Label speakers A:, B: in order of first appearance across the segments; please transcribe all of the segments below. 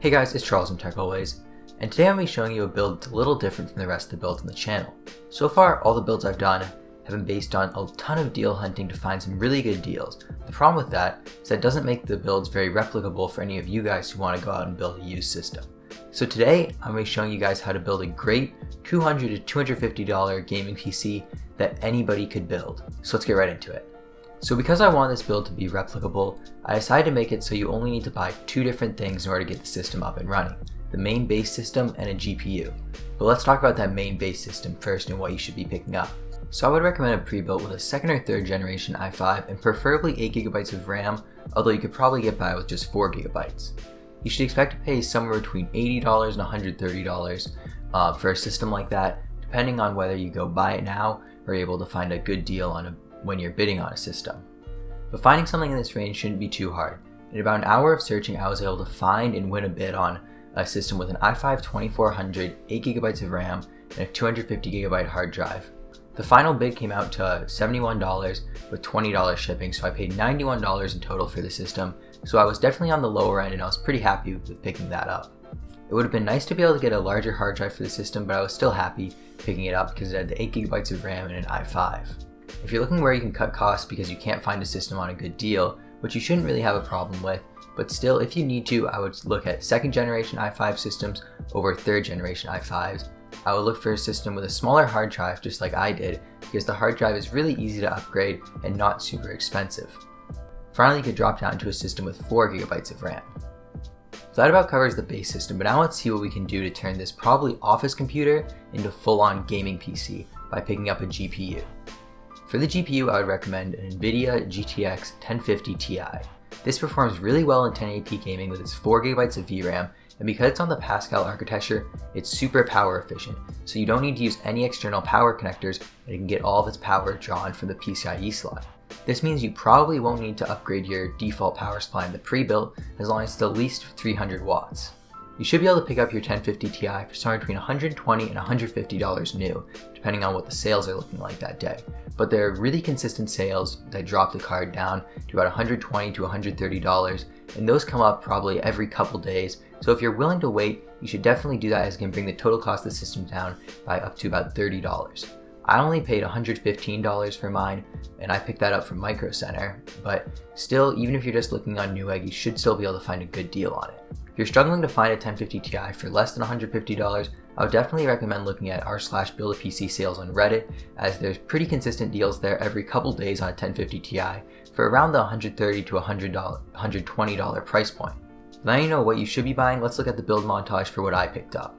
A: Hey guys, it's Charles from Tech Always, and today I'm going to be showing you a build that's a little different from the rest of the builds on the channel. So far, all the builds I've done have been based on a ton of deal hunting to find some really good deals. The problem with that is that it doesn't make the builds very replicable for any of you guys who want to go out and build a used system. So today, I'm going to be showing you guys how to build a great $200 to $250 gaming PC that anybody could build. So let's get right into it. So because I want this build to be replicable, I decided to make it so you only need to buy two different things in order to get the system up and running: the main base system and a GPU. But let's talk about that main base system first and what you should be picking up. So I would recommend a pre-built with a second or third generation i5 and preferably 8GB of RAM, although you could probably get by with just 4GB. You should expect to pay somewhere between $80 and $130 for a system like that, depending on whether you go buy it now or you're able to find a good deal when you're bidding on a system. But finding something in this range shouldn't be too hard. In about an hour of searching, I was able to find and win a bid on a system with an i5 2400, 8GB of RAM, and a 250GB hard drive. The final bid came out to $71 with $20 shipping, so I paid $91 in total for the system, so I was definitely on the lower end and I was pretty happy with picking that up. It would have been nice to be able to get a larger hard drive for the system, but I was still happy picking it up because it had the 8GB of RAM and an i5. If you're looking where you can cut costs because you can't find a system on a good deal, which you shouldn't really have a problem with, but still if you need to, I would look at second generation i5 systems over third generation i5s. I would look for a system with a smaller hard drive just like I did, because the hard drive is really easy to upgrade and not super expensive. Finally, you could drop down to a system with 4GB of RAM. So that about covers the base system, but now let's see what we can do to turn this probably office computer into full-on gaming PC by picking up a GPU. For the GPU, I would recommend an NVIDIA GTX 1050 Ti. This performs really well in 1080p gaming with its 4GB of VRAM, and because it's on the Pascal architecture, it's super power efficient, so you don't need to use any external power connectors and it can get all of its power drawn from the PCIe slot. This means you probably won't need to upgrade your default power supply in the pre-built as long as it's at least 300 watts. You should be able to pick up your 1050 Ti for somewhere between $120 and $150 new, depending on what the sales are looking like that day. But there are really consistent sales that drop the card down to about $120 to $130, and those come up probably every couple days. So if you're willing to wait, you should definitely do that, as it can bring the total cost of the system down by up to about $30. I only paid $115 for mine, and I picked that up from Micro Center, but still, even if you're just looking on Newegg, you should still be able to find a good deal on it. If you're struggling to find a 1050 Ti for less than $150, I would definitely recommend looking at r/build-a-PC sales on Reddit, as there's pretty consistent deals there every couple days on a 1050 Ti for around the $130 to $120 price point. Now you know what you should be buying, let's look at the build montage for what I picked up.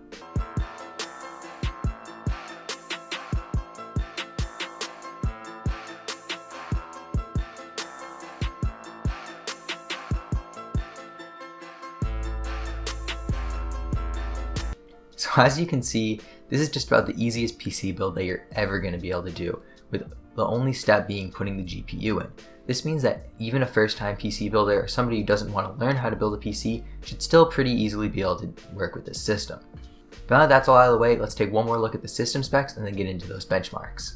A: So as you can see, this is just about the easiest PC build that you're ever going to be able to do, with the only step being putting the GPU in. This means that even a first-time PC builder or somebody who doesn't want to learn how to build a PC should still pretty easily be able to work with this system. But now that that's all out of the way, let's take one more look at the system specs and then get into those benchmarks.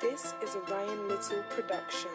B: This is a Ryan Little production.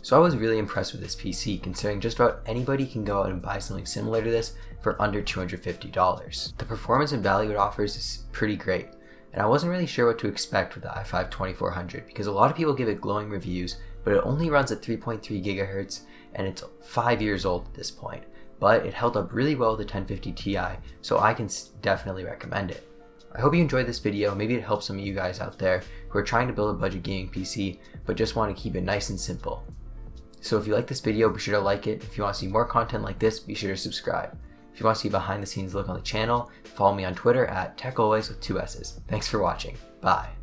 A: So I was really impressed with this PC, considering just about anybody can go out and buy something similar to this for under $250. The performance and value it offers is pretty great, and I wasn't really sure what to expect with the i5-2400 because a lot of people give it glowing reviews, but it only runs at 3.3 GHz and it's 5 years old at this point. But it held up really well with the 1050 Ti, so I can definitely recommend it. I hope you enjoyed this video. Maybe it helps some of you guys out there who are trying to build a budget gaming PC but just want to keep it nice and simple. So if you like this video, be sure to like it. If you want to see more content like this, be sure to subscribe. If you want to see behind the scenes look on the channel, follow me on Twitter at TechAlways with 2 S's. Thanks for watching. Bye.